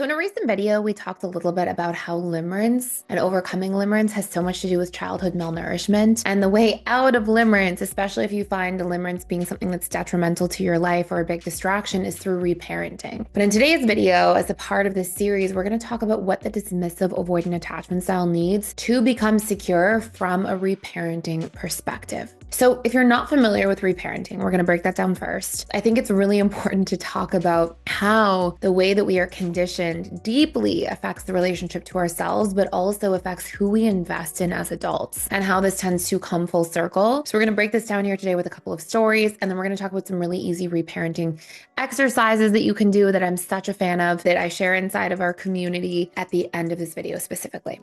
So in a recent video, we talked a little bit about how limerence and overcoming limerence has so much to do with childhood malnourishment and the way out of limerence, especially if you find limerence being something that's detrimental to your life or a big distraction, is through reparenting. But in today's video, as a part of this series, we're going to talk about what the dismissive avoidant attachment style needs to become secure from a reparenting perspective. So if you're not familiar with reparenting, we're going to break that down first. I think it's really important to talk about how the way that we are conditioned deeply affects the relationship to ourselves, but also affects who we invest in as adults and how this tends to come full circle. So we're going to break this down here today with a couple of stories, and then we're going to talk about some really easy reparenting exercises that you can do that I'm such a fan of that I share inside of our community at the end of this video specifically.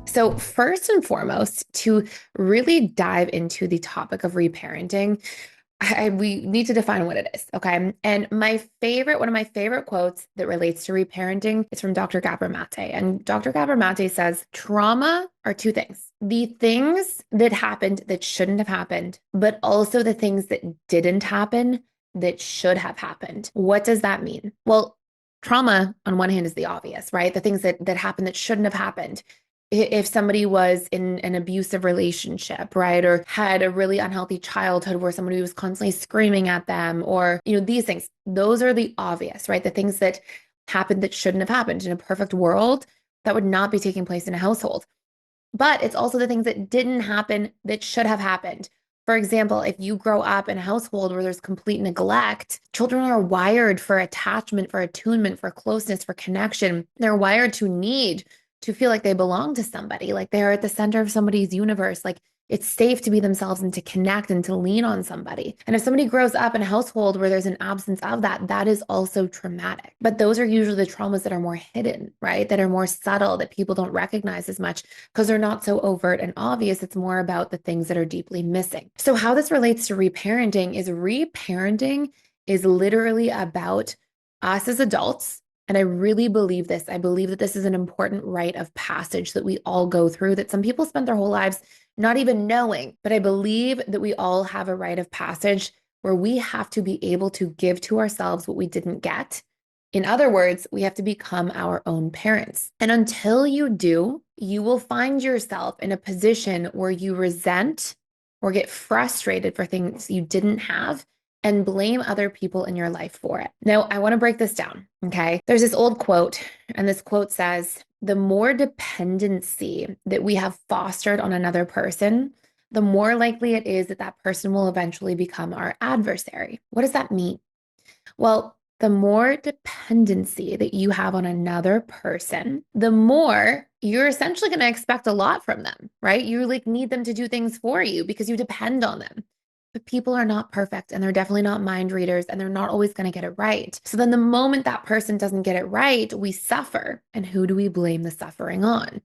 So first and foremost, to really dive into the topic of reparenting, we need to define what it is, okay? And one of my favorite quotes that relates to reparenting is from Dr. Gabor Maté. And Dr. Gabor Maté says, trauma are two things. The things that happened that shouldn't have happened, but also the things that didn't happen that should have happened. What does that mean? Well, trauma on one hand is the obvious, right? The things that happened that shouldn't have happened. If somebody was in an abusive relationship, right, or had a really unhealthy childhood where somebody was constantly screaming at them, or, these things, those are the obvious, right? The things that happened that shouldn't have happened. In a perfect world, that would not be taking place in a household. But it's also the things that didn't happen that should have happened. For example, if you grow up in a household where there's complete neglect, children are wired for attachment, for attunement, for closeness, for connection. They're wired to need to feel like they belong to somebody, like they're at the center of somebody's universe, like it's safe to be themselves and to connect and to lean on somebody. And if somebody grows up in a household where there's an absence of that, that is also traumatic. But those are usually the traumas that are more hidden, right? That are more subtle, that people don't recognize as much because they're not so overt and obvious. It's more about the things that are deeply missing. So how this relates to reparenting is literally about us as adults. And I really believe this. I believe that this is an important rite of passage that we all go through, that some people spend their whole lives not even knowing. But I believe that we all have a rite of passage where we have to be able to give to ourselves what we didn't get. In other words, we have to become our own parents. And until you do, you will find yourself in a position where you resent or get frustrated for things you didn't have and blame other people in your life for it. Now, I want to break this down, okay? There's this old quote, and this quote says, the more dependency that we have fostered on another person, the more likely it is that that person will eventually become our adversary. What does that mean? Well, the more dependency that you have on another person, the more you're essentially going to expect a lot from them, right? You need them to do things for you because you depend on them. But people are not perfect, and they're definitely not mind readers, and they're not always going to get it right. So then the moment that person doesn't get it right, we suffer. And who do we blame the suffering on?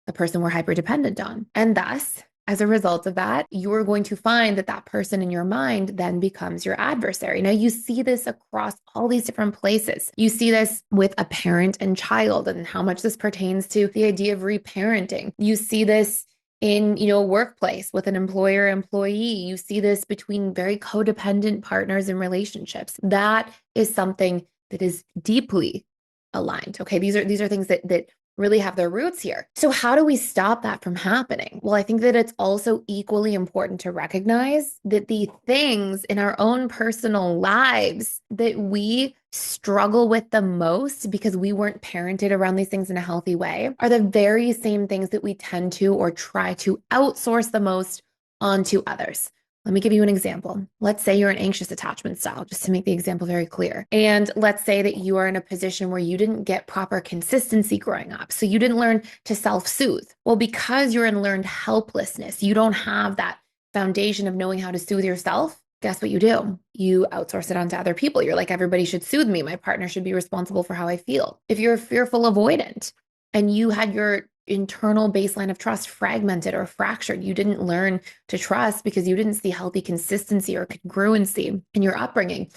The person we're hyper dependent on. And thus, as a result of that, you're going to find that that person in your mind then becomes your adversary. Now, you see this across all these different places. You see this with a parent and child and how much this pertains to the idea of reparenting. You see this in, a workplace with an employer-employee. You see this between very codependent partners in relationships. That is something that is deeply aligned. Okay, these are things that really have their roots here. So how do we stop that from happening? Well, I think that it's also equally important to recognize that the things in our own personal lives that we struggle with the most because we weren't parented around these things in a healthy way are the very same things that we tend to or try to outsource the most onto others. Let me give you an example. Let's say you're an anxious attachment style, just to make the example very clear. And let's say that you are in a position where you didn't get proper consistency growing up. So you didn't learn to self-soothe. Well, because you're in learned helplessness, you don't have that foundation of knowing how to soothe yourself. Guess what you do? You outsource it onto other people. You're like, everybody should soothe me. My partner should be responsible for how I feel. If you're a fearful avoidant and you had your internal baseline of trust fragmented or fractured, you didn't learn to trust because you didn't see healthy consistency or congruency in your upbringing.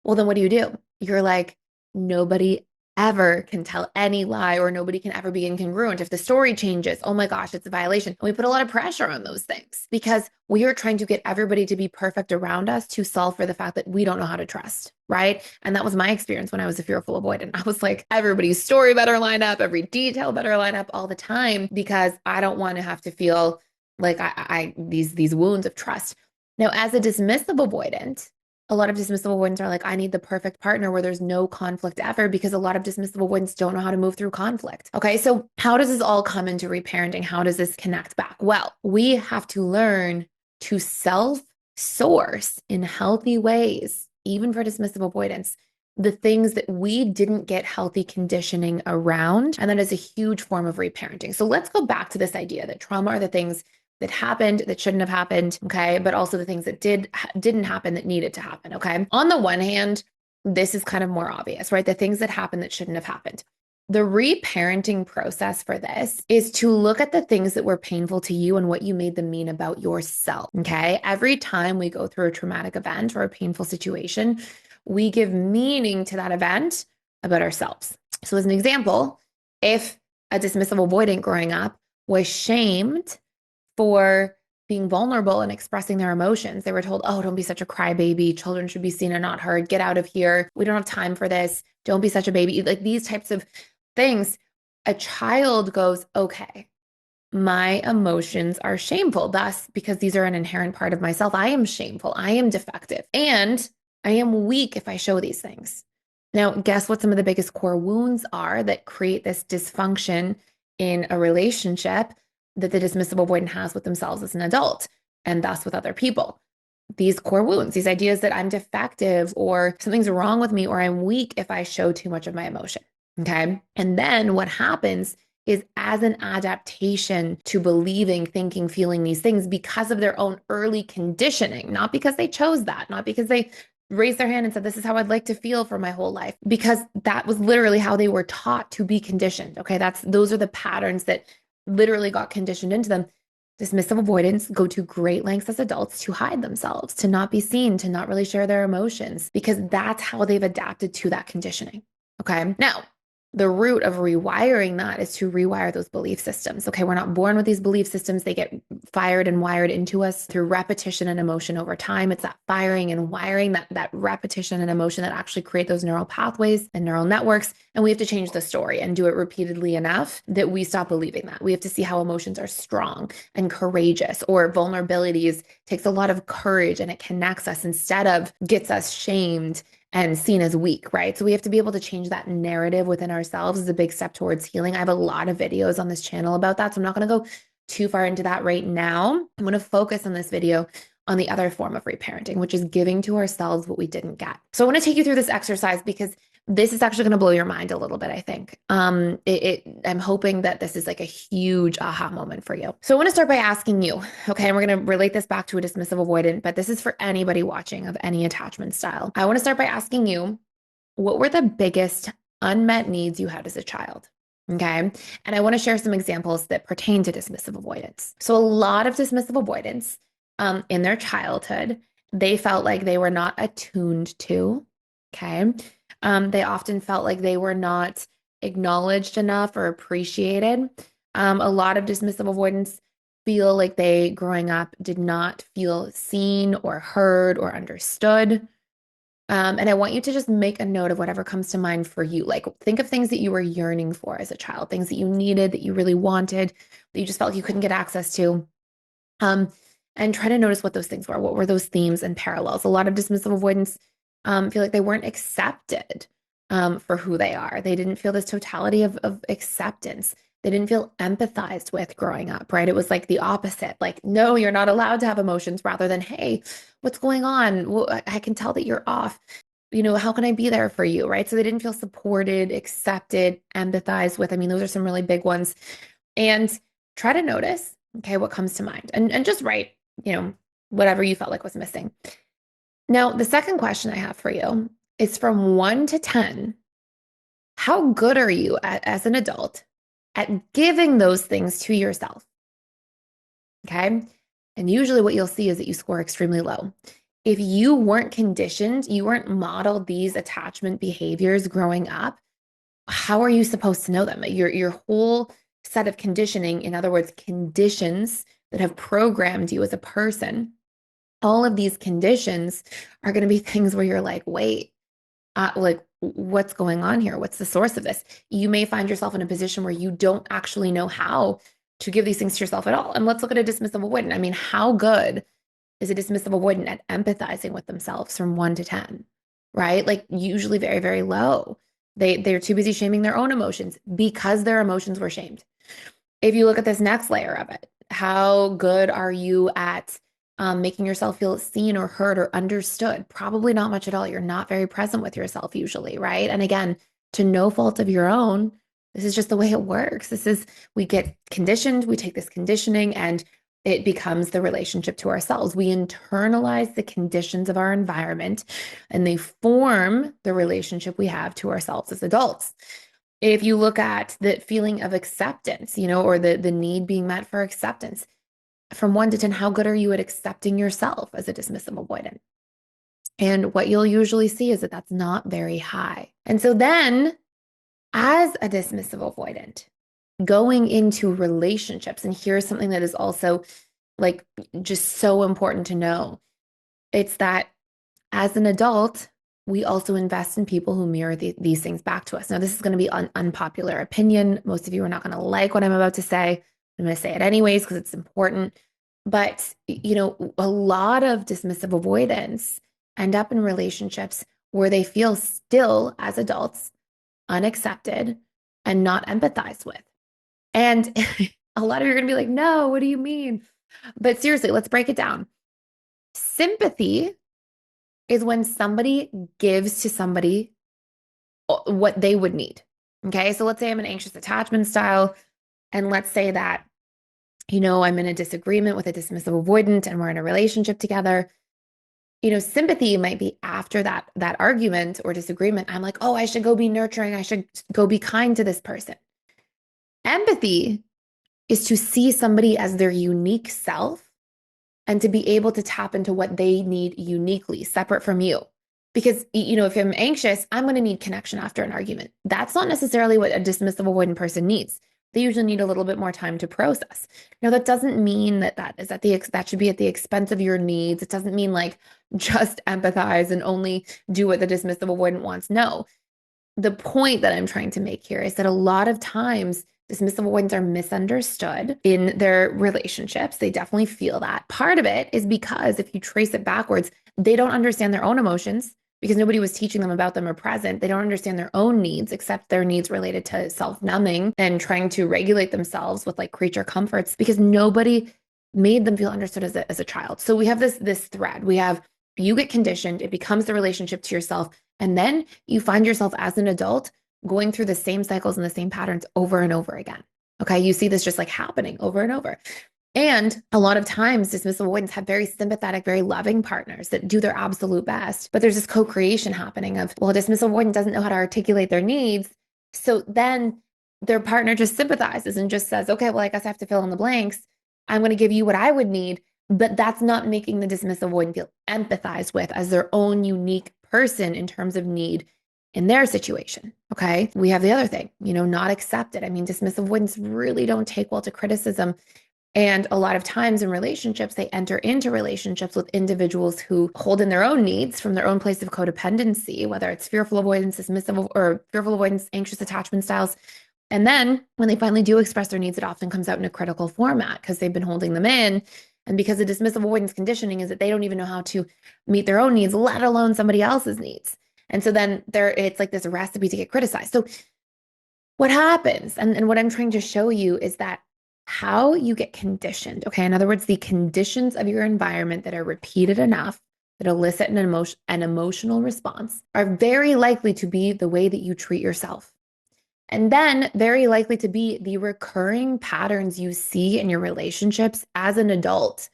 Well, then what do? You're like, nobody ever can tell any lie or nobody can ever be incongruent. If the story changes, oh my gosh, it's a violation. And we put a lot of pressure on those things because we are trying to get everybody to be perfect around us to solve for the fact that we don't know how to trust, right? And that was my experience when I was a fearful avoidant. I was like, everybody's story better line up, every detail better line up all the time because I don't want to have to feel like these wounds of trust. Now, as a dismissive avoidant, a lot of dismissive avoidants are like, I need the perfect partner where there's no conflict ever because a lot of dismissive avoidants don't know how to move through conflict. Okay, so how does this all come into reparenting? How does this connect back? Well, we have to learn to self-source in healthy ways, even for dismissive avoidance, the things that we didn't get healthy conditioning around. And that is a huge form of reparenting. So let's go back to this idea that trauma are the things that happened that shouldn't have happened, okay? But also the things that didn't happen that needed to happen, okay? On the one hand, this is kind of more obvious, right? The things that happened that shouldn't have happened. The reparenting process for this is to look at the things that were painful to you and what you made them mean about yourself, okay? Every time we go through a traumatic event or a painful situation, we give meaning to that event about ourselves. So as an example, if a dismissive avoidant growing up was shamed for being vulnerable and expressing their emotions. They were told, oh, don't be such a crybaby. Children should be seen and not heard. Get out of here. We don't have time for this. Don't be such a baby. Like these types of things. A child goes, okay, my emotions are shameful. Thus, because these are an inherent part of myself, I am shameful. I am defective. And I am weak if I show these things. Now, guess what some of the biggest core wounds are that create this dysfunction in a relationship that the dismissive avoidant has with themselves as an adult and thus with other people. These core wounds, these ideas that I'm defective or something's wrong with me or I'm weak if I show too much of my emotion. Okay. And then what happens is as an adaptation to believing, thinking, feeling these things because of their own early conditioning, not because they chose that, not because they raised their hand and said, this is how I'd like to feel for my whole life, because that was literally how they were taught to be conditioned. Okay. Those are the patterns that literally got conditioned into them. Dismissive avoidants go to great lengths as adults to hide themselves, to not be seen, to not really share their emotions, because that's how they've adapted to that conditioning. Okay. Now, the root of rewiring that is to rewire those belief systems. Okay, we're not born with these belief systems. They get fired and wired into us through repetition and emotion over time. It's that firing and wiring, that repetition and emotion that actually create those neural pathways and neural networks. And we have to change the story and do it repeatedly enough that we stop believing that. We have to see how emotions are strong and courageous, or vulnerabilities takes a lot of courage and it connects us instead of gets us shamed and seen as weak, right? So we have to be able to change that narrative within ourselves is a big step towards healing. I have a lot of videos on this channel about that, so I'm not going to go too far into that right now. I'm going to focus on this video on the other form of reparenting, which is giving to ourselves what we didn't get. So I want to take you through this exercise because this is actually going to blow your mind a little bit, I think. I'm hoping that this is like a huge aha moment for you. So I want to start by asking you, okay, and we're going to relate this back to a dismissive avoidant, but this is for anybody watching of any attachment style. I want to start by asking you, what were the biggest unmet needs you had as a child? Okay. And I want to share some examples that pertain to dismissive avoidance. So a lot of dismissive avoidance in their childhood, they felt like they were not attuned to. Okay. They often felt like they were not acknowledged enough or appreciated. A lot of dismissive avoidants feel like they, growing up, did not feel seen or heard or understood. And I want you to just make a note of whatever comes to mind for you. Like, think of things that you were yearning for as a child, things that you needed, that you really wanted, that you just felt like you couldn't get access to. And try to notice what those things were. What were those themes and parallels? A lot of dismissive avoidants feel like they weren't accepted for who they are. They didn't feel this totality of acceptance. They didn't feel empathized with growing up, right? It was like the opposite. Like, no, you're not allowed to have emotions, rather than, hey, what's going on? Well, I can tell that you're off. How can I be there for you, right? So they didn't feel supported, accepted, empathized with. I mean, those are some really big ones. And try to notice, okay, what comes to mind, and just write, whatever you felt like was missing. Now, the second question I have for you is, from 1 to 10, how good are you as an adult at giving those things to yourself? Okay. And usually what you'll see is that you score extremely low. If you weren't conditioned, you weren't modeled these attachment behaviors growing up, how are you supposed to know them? Your whole set of conditioning, in other words, conditions that have programmed you as a person, all of these conditions are going to be things where you're like, wait, like what's going on here? What's the source of this? You may find yourself in a position where you don't actually know how to give these things to yourself at all. And let's look at a dismissive avoidant. I mean, how good is a dismissive avoidant at empathizing with themselves from 1 to 10, right? Like usually very, very low. They're too busy shaming their own emotions because their emotions were shamed. If you look at this next layer of it, how good are you at making yourself feel seen or heard or understood? Probably not much at all. You're not very present with yourself usually, right? And again, to no fault of your own, this is just the way it works. We get conditioned, we take this conditioning, and it becomes the relationship to ourselves. We internalize the conditions of our environment, and they form the relationship we have to ourselves as adults. If you look at the feeling of acceptance, or the need being met for acceptance, from 1 to 10, how good are you at accepting yourself as a dismissive avoidant? And what you'll usually see is that that's not very high. And so then, as a dismissive avoidant, going into relationships, and here's something that is also like just so important to know. It's that as an adult, we also invest in people who mirror these things back to us. Now, this is going to be an unpopular opinion. Most of you are not going to like what I'm about to say. I'm going to say it anyways because it's important. But, a lot of dismissive avoidance end up in relationships where they feel still, as adults, unaccepted and not empathized with. And a lot of you are going to be like, no, what do you mean? But seriously, let's break it down. Sympathy is when somebody gives to somebody what they would need. Okay. So let's say I'm an anxious attachment style. And let's say that, I'm in a disagreement with a dismissive avoidant and we're in a relationship together. Sympathy might be after that argument or disagreement. I'm like, oh, I should go be nurturing. I should go be kind to this person. Empathy is to see somebody as their unique self and to be able to tap into what they need uniquely, separate from you. Because, if I'm anxious, I'm going to need connection after an argument. That's not necessarily what a dismissive avoidant person needs. They usually need a little bit more time to process. Now, that doesn't mean that should be at the expense of your needs. It doesn't mean like just empathize and only do what the dismissive avoidant wants. No, the point that I'm trying to make here is that a lot of times dismissive avoidants are misunderstood in their relationships. They definitely feel that. Part of it is because if you trace it backwards, they don't understand their own emotions because nobody was teaching them about them or present. They don't understand their own needs, except their needs related to self-numbing and trying to regulate themselves with like creature comforts because nobody made them feel understood as a child. So we have this thread. We have you get conditioned, it becomes the relationship to yourself, and then you find yourself as an adult going through the same cycles and the same patterns over and over again. Okay. You see this just like happening over and over. And a lot of times, dismissive avoidants have very sympathetic, very loving partners that do their absolute best. But there's this co-creation happening of, well, a dismissive avoidant doesn't know how to articulate their needs. So then their partner just sympathizes and just says, okay, well, I guess I have to fill in the blanks. I'm going to give you what I would need. But that's not making the dismissive avoidant feel empathized with as their own unique person in terms of need in their situation. Okay. We have the other thing, not accepted. I mean, dismissive avoidants really don't take well to criticism. And a lot of times in relationships, they enter into relationships with individuals who hold in their own needs from their own place of codependency, whether it's fearful avoidance, dismissive, or fearful avoidance, anxious attachment styles. And then when they finally do express their needs, it often comes out in a critical format because they've been holding them in. And because the dismissive avoidance conditioning is that they don't even know how to meet their own needs, let alone somebody else's needs. And so then it's like this recipe to get criticized. So what happens, and what I'm trying to show you is that how you get conditioned, okay? In other words, the conditions of your environment that are repeated enough that elicit an emotional response are very likely to be the way that you treat yourself. And then very likely to be the recurring patterns you see in your relationships as an adult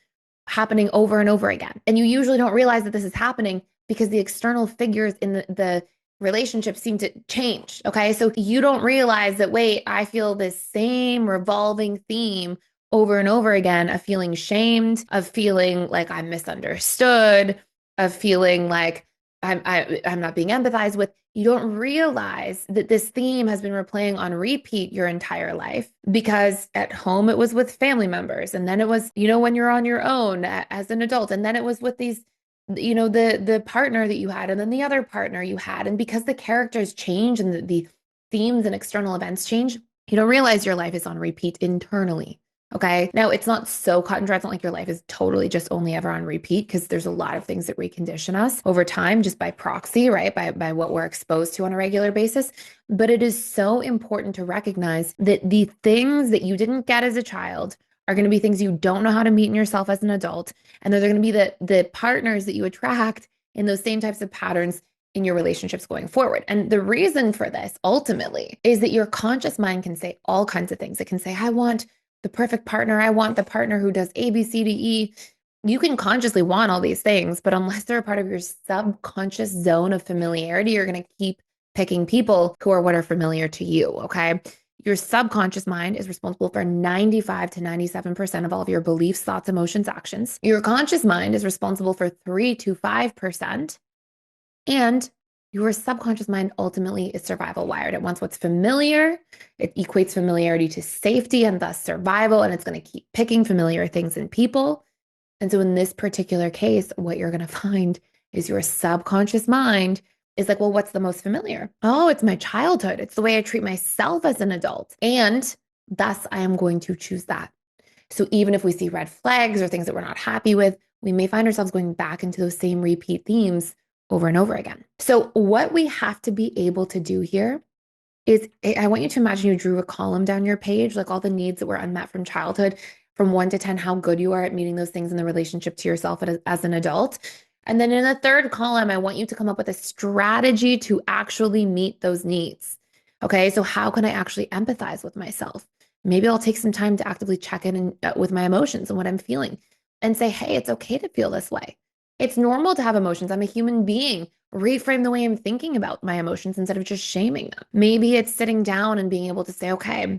happening over and over again. And you usually don't realize that this is happening because the external figures in the relationship seem to change. Okay. So you don't realize that, wait, I feel this same revolving theme over and over again of feeling shamed, of feeling like I'm misunderstood, of feeling like I'm not being empathized with. You don't realize that this theme has been replaying on repeat your entire life because at home it was with family members, and then it was, when you're on your own as an adult, and then it was with these, the partner that you had, and then the other partner you had. And because the characters change and the themes and external events change, you don't realize your life is on repeat internally. Okay. Now it's not so cut and dry. It's not like your life is totally just only ever on repeat, because there's a lot of things that recondition us over time just by proxy, right? By what we're exposed to on a regular basis. But it is so important to recognize that the things that you didn't get as a child are going to be things you don't know how to meet in yourself as an adult. And they're going to be the partners that you attract in those same types of patterns in your relationships going forward. And the reason for this ultimately is that your conscious mind can say all kinds of things. It can say, I want the perfect partner. I want the partner who does A, B, C, D, E. You can consciously want all these things, but unless they're a part of your subconscious zone of familiarity, you're going to keep picking people who are what are familiar to you. Okay. Your subconscious mind is responsible for 95 to 97% of all of your beliefs, thoughts, emotions, actions. Your conscious mind is responsible for 3 to 5%. And your subconscious mind ultimately is survival wired. It wants what's familiar. It equates familiarity to safety and thus survival. And it's going to keep picking familiar things and people. And so in this particular case, what you're going to find is your subconscious mind is like, well, what's the most familiar? Oh, it's my childhood. It's the way I treat myself as an adult. And thus I am going to choose that. So even if we see red flags or things that we're not happy with, we may find ourselves going back into those same repeat themes over and over again. So what we have to be able to do here is, I want you to imagine you drew a column down your page, like all the needs that were unmet from childhood, from 1 to 10, how good you are at meeting those things in the relationship to yourself as an adult. And then in the third column, I want you to come up with a strategy to actually meet those needs. Okay, so how can I actually empathize with myself? Maybe I'll take some time to actively check in with my emotions and what I'm feeling and say, hey, it's okay to feel this way. It's normal to have emotions. I'm a human being. Reframe the way I'm thinking about my emotions instead of just shaming them. Maybe it's sitting down and being able to say, okay,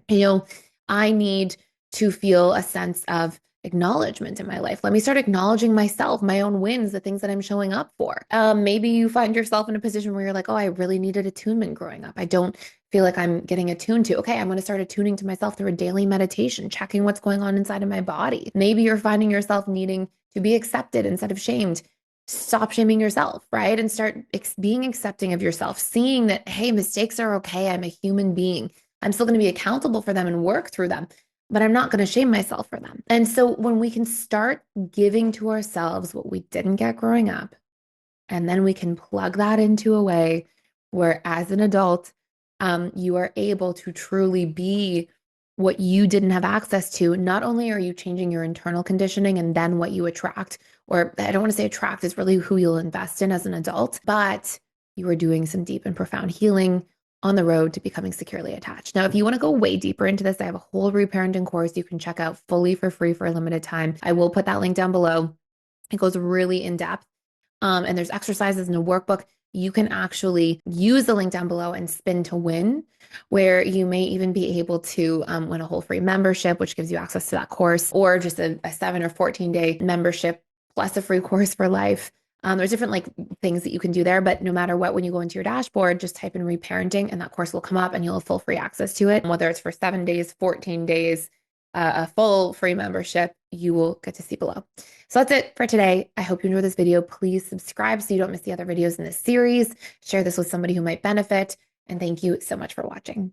I need to feel a sense of acknowledgement in my life. Let me start acknowledging myself, my own wins, the things that I'm showing up for. Maybe you find yourself in a position where you're like, oh, I really needed attunement growing up. I don't feel like I'm getting attuned to. Okay, I'm going to start attuning to myself through a daily meditation, checking what's going on inside of my body. Maybe you're finding yourself needing to be accepted instead of shamed. Stop shaming yourself, right? And start being accepting of yourself, seeing that, hey, mistakes are okay. I'm a human being. I'm still going to be accountable for them and work through them, but I'm not going to shame myself for them. And so when we can start giving to ourselves what we didn't get growing up, and then we can plug that into a way where as an adult, you are able to truly be what you didn't have access to. Not only are you changing your internal conditioning and then what you attract, or I don't want to say attract, is really who you'll invest in as an adult, but you are doing some deep and profound healing on the road to becoming securely attached. Now, if you want to go way deeper into this, I have a whole reparenting course you can check out fully for free for a limited time. I will put that link down below. It goes really in depth. And there's exercises in a workbook. You can actually use the link down below and spin to win, where you may even be able to win a whole free membership, which gives you access to that course, or just a 7 or 14-day membership plus a free course for life. There's different things that you can do there, but no matter what, when you go into your dashboard, just type in reparenting and that course will come up and you'll have full free access to it. Whether it's for 7 days, 14 days, a full free membership, you will get to see below. So that's it for today. I hope you enjoyed this video. Please subscribe so you don't miss the other videos in this series. Share this with somebody who might benefit. And thank you so much for watching.